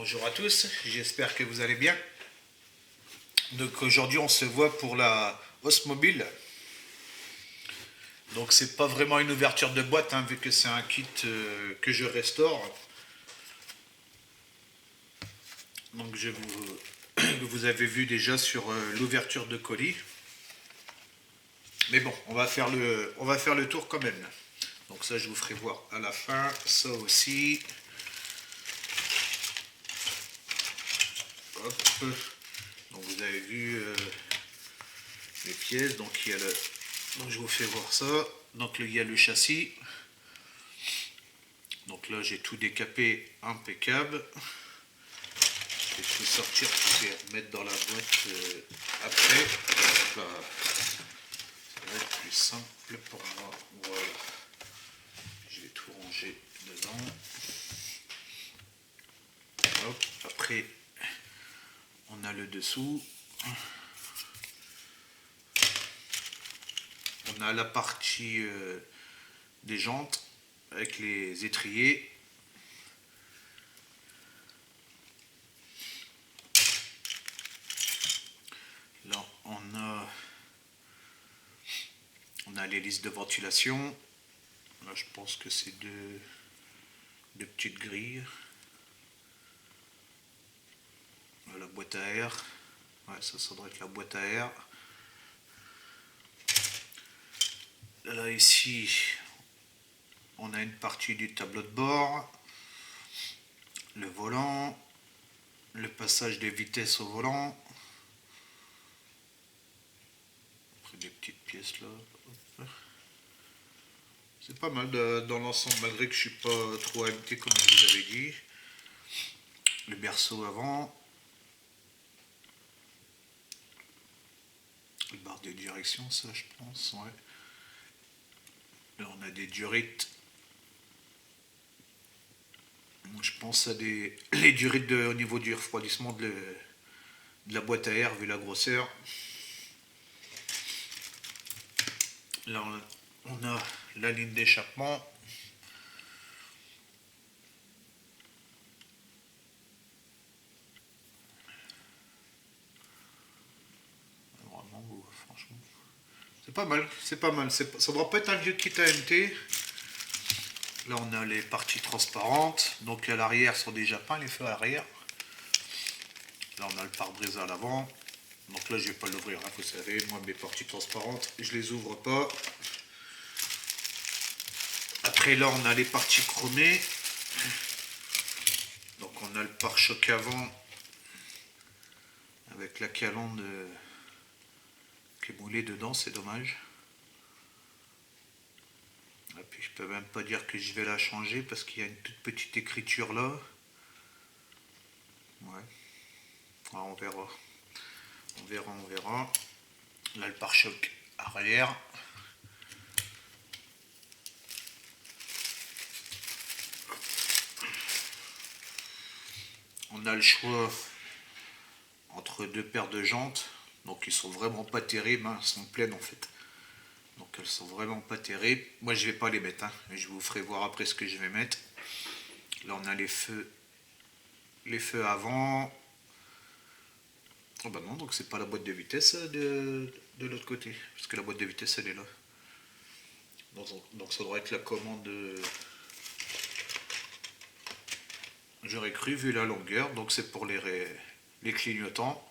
Bonjour à tous, j'espère que vous allez bien. Donc aujourd'hui on se voit pour la hausse mobile. Donc c'est pas vraiment une ouverture de boîte vu que c'est un kit que je restaure. Donc vous avez vu déjà sur l'ouverture de colis. Mais bon, on va faire le tour quand même. Donc ça je vous ferai voir à la fin, ça aussi. Hop. Donc vous avez vu les pièces, donc il y a donc je vous fais voir ça. Donc il y a le châssis. Donc là j'ai tout décapé impeccable. Je vais tout sortir, je vais remettre dans la boîte après. Là, ça va être plus simple pour moi. Voilà. Je vais tout ranger dedans. Hop. Après on a le dessous. On a la partie des jantes avec les étriers. Là, on a les listes de ventilation. Là, je pense que c'est deux petites grilles. La boîte à air. Ouais, ça doit être la boîte à air. Là, ici, on a une partie du tableau de bord. Le volant. Le passage des vitesses au volant. Après des petites pièces là. C'est pas mal dans l'ensemble, malgré que je suis pas trop habité comme je vous avais dit. Le berceau avant. Le barre de direction, ça je pense, ouais. Là on a des durites. Je pense à les durites au niveau du refroidissement de la boîte à air vu la grosseur. Là on a la ligne d'échappement. Vraiment, franchement, c'est pas mal, c'est pas mal. Ça ne doit pas être un vieux kit AMT. Là on a les parties transparentes. Donc à l'arrière sont déjà peints les feux à l'arrière. Là on a le pare-brise à l'avant. Donc là je vais pas l'ouvrir, vous savez, moi mes parties transparentes, je les ouvre pas. Après là on a les parties chromées. Donc on a le pare-choc avant avec la calandre qui est moulée dedans, c'est dommage. Et puis je peux même pas dire que je vais la changer parce qu'il y a une toute petite écriture là. Ouais. Ah, on verra. On verra. Là le pare-choc arrière. On a le choix entre deux paires de jantes. Donc ils sont vraiment pas terribles, elles sont pleines en fait. Donc elles sont vraiment pas terribles. Moi je vais pas les mettre, je vous ferai voir après ce que je vais mettre. Là on a les feux avant. Oh bah non, donc c'est pas la boîte de vitesse de l'autre côté, parce que la boîte de vitesse elle est là. Donc ça doit être la commande. J'aurais cru vu la longueur, donc c'est pour les clignotants.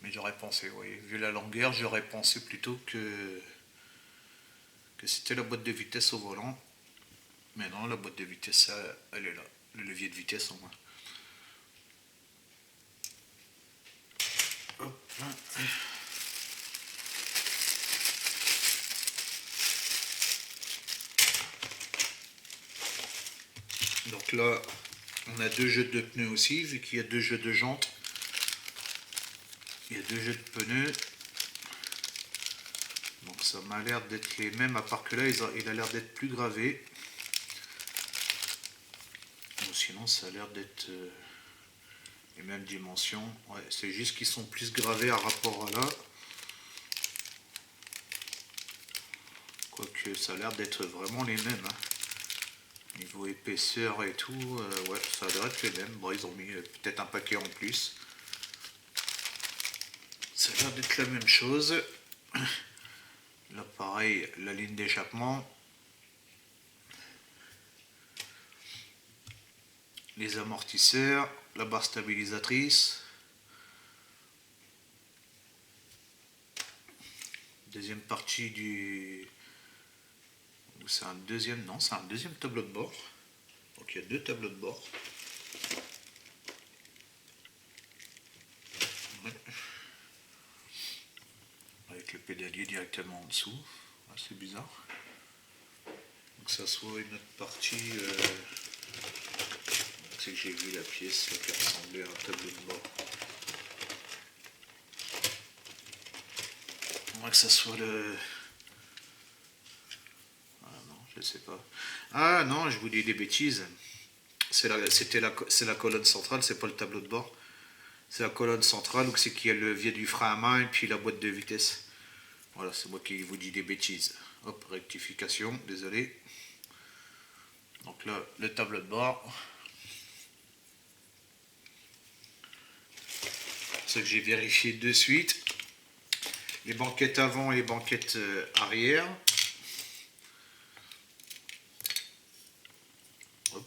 Mais j'aurais pensé, oui, vu la longueur, j'aurais pensé plutôt que c'était la boîte de vitesse au volant. Mais non, la boîte de vitesse, elle est là. Le levier de vitesse en moins. Hop, là. Donc là, on a deux jeux de pneus aussi, vu qu'il y a deux jeux de jantes. Il y a deux jeux de pneus. Donc ça m'a l'air d'être les mêmes, à part que là, il a l'air d'être plus gravé. Ou sinon, ça a l'air d'être les mêmes dimensions. Ouais, c'est juste qu'ils sont plus gravés à rapport à là. Quoique ça a l'air d'être vraiment les mêmes. Niveau épaisseur et tout, ouais, ça doit être les mêmes. Bon, ils ont mis peut-être un paquet en plus. Ça a l'air d'être la même chose. Là, pareil, la ligne d'échappement. Les amortisseurs, la barre stabilisatrice. Deuxième partie du... C'est un deuxième... Non, c'est un deuxième tableau de bord. Donc il y a deux tableaux de bord. Ouais. Avec le pédalier directement en dessous. Ouais, c'est bizarre. Donc ça soit une autre partie... C'est que j'ai vu la pièce qui ressemblait à un tableau de bord. Moi que ça soit le... Ah non, je sais pas. Ah non, je vous dis des bêtises. C'est la colonne centrale, c'est pas le tableau de bord. C'est la colonne centrale où c'est qu'il y a le levier du frein à main et puis la boîte de vitesse. Voilà, c'est moi qui vous dis des bêtises. Hop, rectification, désolé. Donc là, le tableau de bord. C'est que j'ai vérifié de suite. Les banquettes avant et les banquettes arrière. Hop.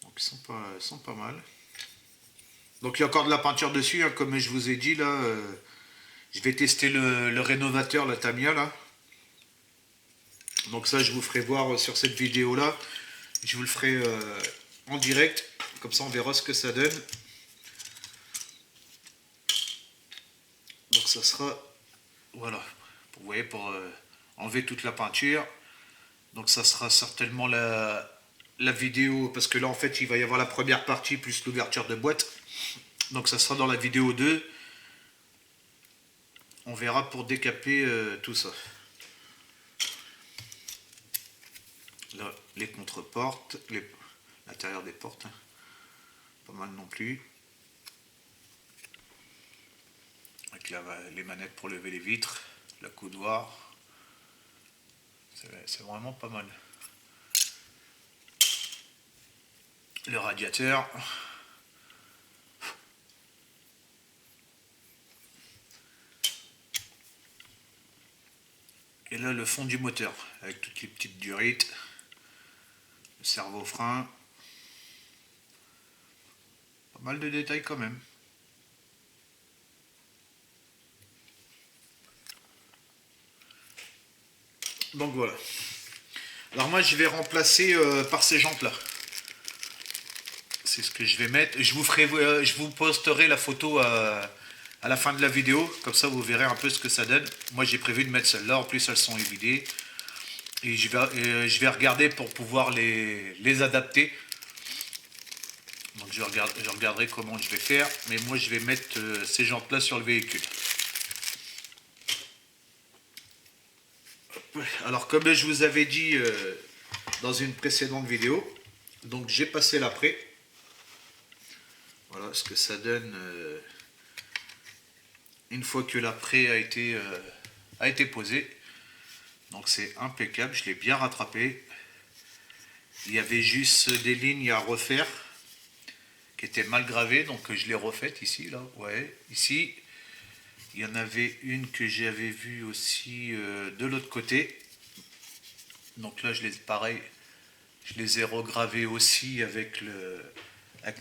Donc ils sont pas mal. Donc il y a encore de la peinture dessus, hein, comme je vous ai dit là. Je vais tester le rénovateur, la Tamiya là. Donc ça je vous ferai voir sur cette vidéo là. Je vous le ferai en direct. Comme ça on verra ce que ça donne. Donc ça sera... Voilà. Vous voyez, pour enlever toute la peinture. Donc ça sera certainement la vidéo. Parce que là en fait il va y avoir la première partie plus l'ouverture de boîte. Donc ça sera dans la vidéo 2. On verra pour décaper tout ça. Là, les contre-portes, l'intérieur des portes, hein. Pas mal non plus. Avec les manettes pour lever les vitres, la coudoir. C'est vraiment pas mal. Le radiateur. Et là, le fond du moteur, avec toutes les petites durites. Le servo-frein. Pas mal de détails quand même. Donc voilà. Alors moi je vais remplacer par ces jantes là. C'est ce que je vais mettre. Je vous posterai la photo à la fin de la vidéo. Comme ça vous verrez un peu ce que ça donne. Moi j'ai prévu de mettre celles-là. En plus elles sont évidées. Et je vais regarder pour pouvoir les adapter. Donc je regarderai comment je vais faire. Mais moi je vais mettre ces jantes là sur le véhicule. Alors comme je vous avais dit dans une précédente vidéo, donc j'ai passé l'après. Voilà ce que ça donne une fois que l'après a été posé. Donc c'est impeccable, je l'ai bien rattrapé. Il y avait juste des lignes à refaire qui étaient mal gravées, donc je l'ai refaite ici, là, ouais, ici. Il y en avait une que j'avais vue aussi de l'autre côté. Donc là, pareil, je les ai regravées aussi avec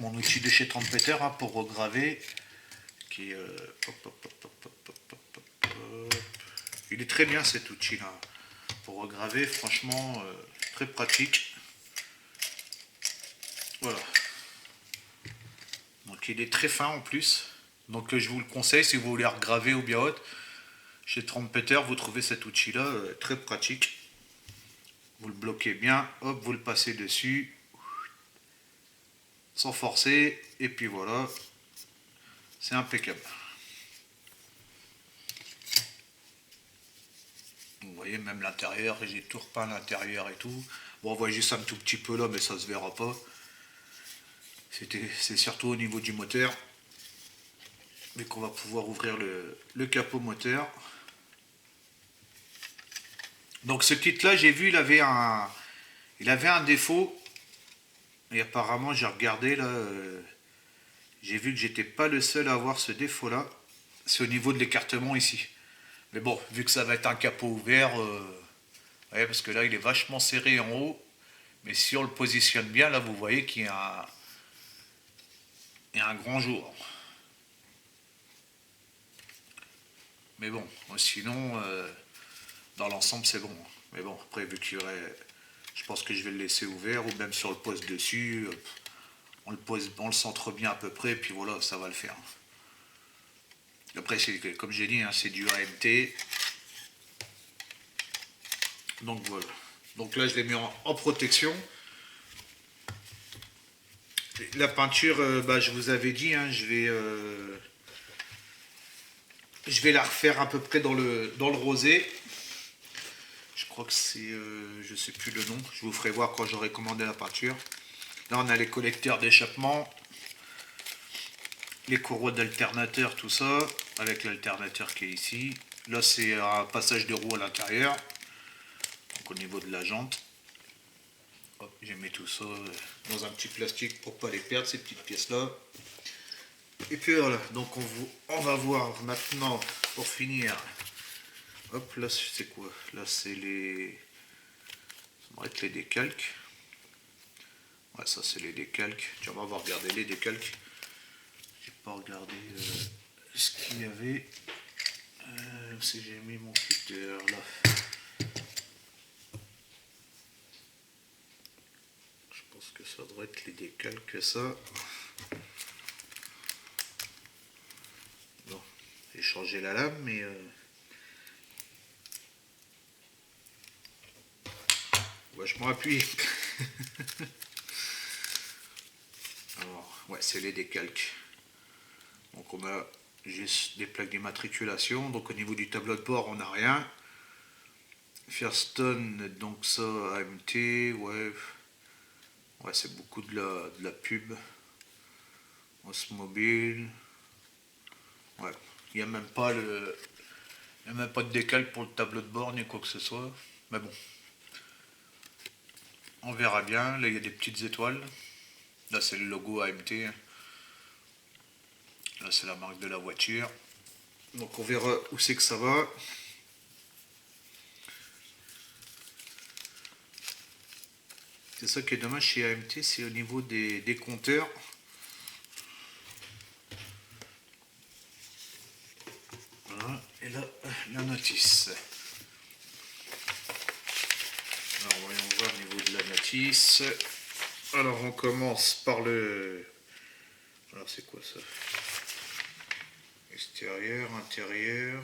mon outil de chez Trumpeter hein, pour regraver. Qui, il est très bien cet outil là pour regraver, franchement très pratique. Voilà. Donc il est très fin en plus. Donc je vous le conseille si vous voulez regraver ou bien autre. Chez Trumpeter, vous trouvez cet outil là très pratique. Vous le bloquez bien, hop, vous le passez dessus. Sans forcer, et puis voilà. C'est impeccable. Vous voyez, même l'intérieur, j'ai tout repeint l'intérieur et tout. Bon, on voit juste un tout petit peu là, mais ça se verra pas. C'est surtout au niveau du moteur. Mais qu'on va pouvoir ouvrir le capot moteur. Donc ce kit là, j'ai vu, il avait Il avait un défaut, et apparemment j'ai regardé là, j'ai vu que j'étais pas le seul à avoir ce défaut là. C'est au niveau de l'écartement ici. Mais bon, vu que ça va être un capot ouvert, ouais, parce que là il est vachement serré en haut. Mais si on le positionne bien, là vous voyez qu'il y a un grand jour. Mais bon, sinon, dans l'ensemble c'est bon. Mais bon, après vu qu'il y aurait, je pense que je vais le laisser ouvert ou même sur le poste dessus. On le centre bien à peu près, puis voilà, ça va le faire. Après, comme j'ai dit, hein, c'est du AMT. Donc voilà. Donc là, je l'ai mis en protection. La peinture, bah, je vous avais dit, hein, je vais la refaire à peu près dans le rosé. Je crois que c'est, je sais plus le nom. Je vous ferai voir quand j'aurai commandé la peinture. Là, on a les collecteurs d'échappement, les courroies d'alternateur, tout ça, avec l'alternateur qui est ici. Là, c'est un passage de roue à l'intérieur, donc au niveau de la jante. Hop, j'ai mis tout ça dans un petit plastique pour pas les perdre, ces petites pièces-là. Et puis voilà, donc on va voir maintenant, pour finir. Hop, là, c'est quoi? Là, c'est les... Ça va être les décalques. Ouais, ça, c'est les décalques. Tiens, on va regarder les décalques. J'ai pas regardé ce qu'il y avait. Si j'ai mis mon cutter là. Je pense que ça doit être les décalques, ça. Bon, j'ai changé la lame, mais... ouais, je m'appuie. Alors, ouais, c'est les décalques. Donc on a juste des plaques d'immatriculation. Donc au niveau du tableau de bord, on n'a rien. Firestone, donc ça, AMT, ouais. Ouais, c'est beaucoup de la pub. Osmobile. Ouais. Il n'y a même pas le. Il n'y a même pas de décalque pour le tableau de bord ni quoi que ce soit. Mais bon. On verra bien. Là, il y a des petites étoiles. Là, c'est le logo AMT. Là, c'est la marque de la voiture. Donc, on verra où c'est que ça va. C'est ça qui est dommage chez AMT, c'est au niveau des compteurs. Voilà. Et là, la notice. Alors, voyons voir au niveau de la notice. Alors, on commence par le... Alors, c'est quoi ça? Extérieur, intérieur.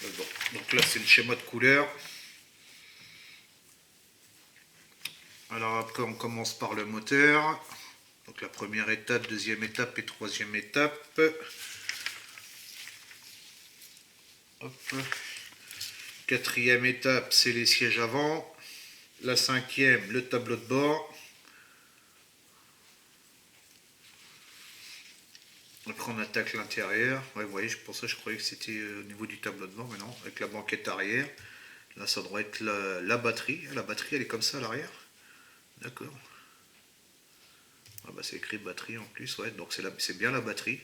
Bon. Donc là, c'est le schéma de couleur. Alors après, on commence par le moteur. Donc la première étape, deuxième étape et troisième étape. Hop. Quatrième étape, c'est les sièges avant. La cinquième, le tableau de bord. Après, on attaque l'intérieur. Ouais, vous voyez, pour ça, je croyais que c'était au niveau du tableau de bord, mais non, avec la banquette arrière. Là, ça doit être la batterie. La batterie, elle est comme ça à l'arrière. D'accord. Ah bah, c'est écrit batterie en plus, ouais, donc c'est bien la batterie.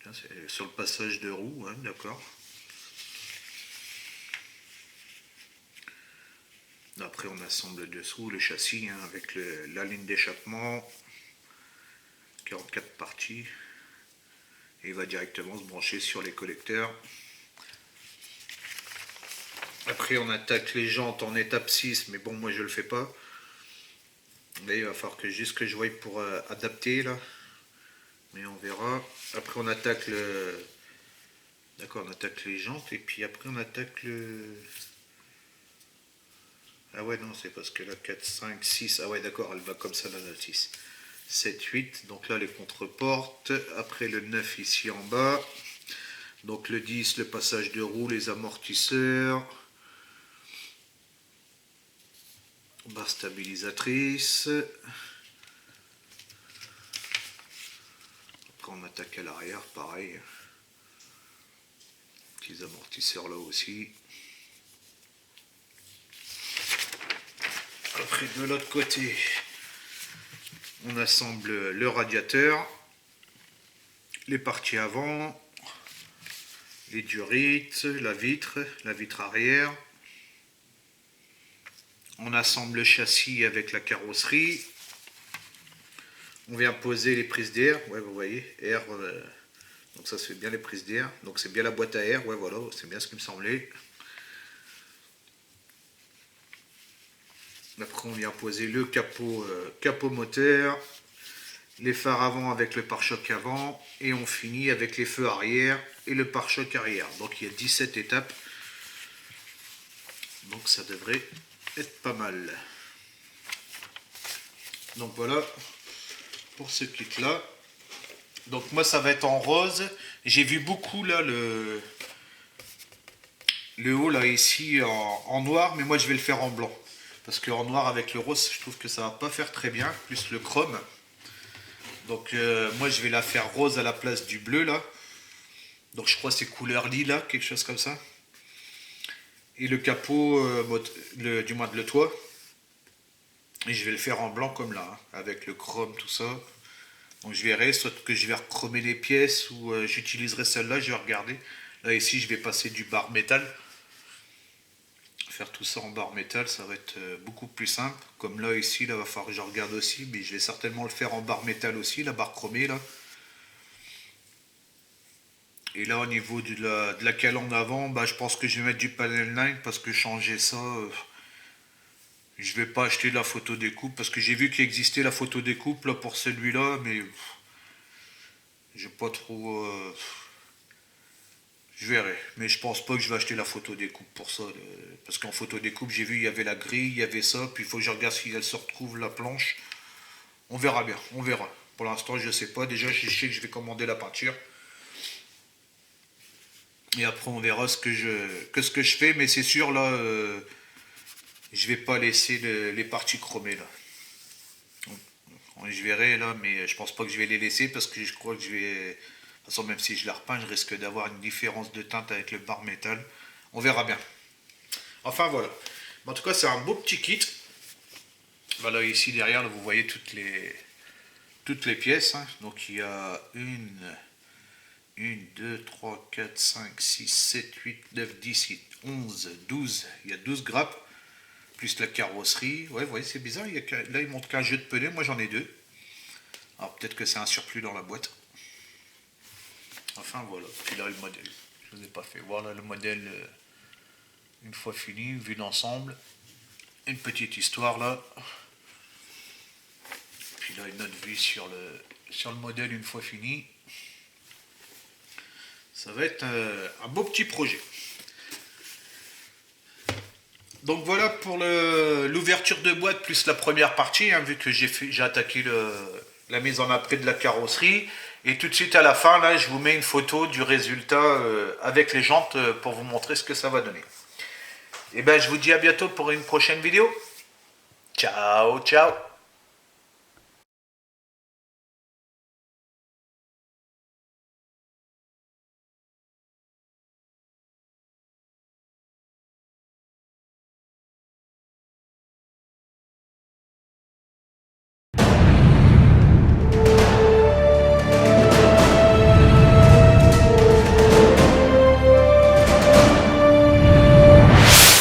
C'est sur le passage de roue, hein, d'accord. Après, on assemble dessous le châssis hein, avec la ligne d'échappement, 44 parties, et il va directement se brancher sur les collecteurs. Après, on attaque les jantes en étape 6, mais bon, moi je le fais pas. Là, il va falloir que juste que je voie pour adapter là. Mais on verra. Après, on attaque le. D'accord, on attaque les jantes, et puis après, on attaque le. Ah ouais, non, c'est parce que la 4, 5, 6, ah ouais, d'accord, elle va comme ça la notice. 7, 8, donc là les contre-portes, après le 9 ici en bas, donc le 10, le passage de roue, les amortisseurs, barre stabilisatrice, quand on attaque à l'arrière, pareil, petits amortisseurs là aussi. Après, de l'autre côté, on assemble le radiateur, les parties avant, les durites, la vitre arrière. On assemble le châssis avec la carrosserie. On vient poser les prises d'air. Ouais, vous voyez, air. Donc ça se fait bien les prises d'air. Donc c'est bien la boîte à air. Ouais, voilà, c'est bien ce qui me semblait. Après, on vient poser le capot moteur, les phares avant avec le pare-choc avant, et on finit avec les feux arrière et le pare-choc arrière. Donc il y a 17 étapes. Donc ça devrait être pas mal. Donc voilà pour ce kit là. Donc moi ça va être en rose. J'ai vu beaucoup là le haut là ici en noir, mais moi je vais le faire en blanc. Parce qu'en noir avec le rose, je trouve que ça va pas faire très bien, plus le chrome. Donc moi je vais la faire rose à la place du bleu là. Donc je crois que c'est couleur lilas, quelque chose comme ça. Et le capot, du moins le toit. Et je vais le faire en blanc comme là, hein, avec le chrome, tout ça. Donc je verrai, soit que je vais rechromer les pièces, ou j'utiliserai celle-là, je vais regarder. Là ici je vais passer du bar métal. Faire tout ça en barre métal, ça va être beaucoup plus simple. Comme là ici, là va falloir que je regarde aussi, mais je vais certainement le faire en barre métal aussi, la barre chromée là. Et là au niveau de la cale en avant, bah, je pense que je vais mettre du panel 9 parce que changer ça, je vais pas acheter la photo découpe parce que j'ai vu qu'il existait la photo découpe là pour celui-là, mais j'ai pas trop. Je verrai, mais je pense pas que je vais acheter la photo découpe pour ça. Parce qu'en photo découpe, j'ai vu il y avait la grille, il y avait ça, puis il faut que je regarde si elle se retrouve la planche. On verra bien, on verra. Pour l'instant, je sais pas. Déjà, je sais que je vais commander la peinture. Et après, on verra ce que je fais, mais c'est sûr là, je vais pas laisser les parties chromées là. Donc, je verrai là, mais je pense pas que je vais les laisser parce que je crois que je vais. De toute façon, même si je la repeins, je risque d'avoir une différence de teinte avec le bar métal. On verra bien. Enfin voilà. En tout cas, c'est un beau petit kit. Voilà, ici derrière, là, vous voyez toutes les pièces. Hein. Donc il y a 1, 2, 3, 4, 5, 6, 7, 8, 9, 10, 11, 12. Il y a 12 grappes. Plus la carrosserie. Ouais, vous voyez, c'est bizarre. Là, il montre qu'un jeu de pneus. Moi, j'en ai 2. Alors peut-être que c'est un surplus dans la boîte. Enfin voilà. Puis là, le modèle. Je vous ai pas fait voir là le modèle une fois fini, vu d'ensemble. Une petite histoire là. Puis là, une autre vue sur le modèle une fois fini. Ça va être un beau petit projet. Donc voilà pour l'ouverture de boîte plus la première partie, hein, vu que j'ai attaqué la mise en après de la carrosserie. Et tout de suite à la fin, là, je vous mets une photo du résultat avec les jantes pour vous montrer ce que ça va donner. Et ben, je vous dis à bientôt pour une prochaine vidéo. Ciao, ciao.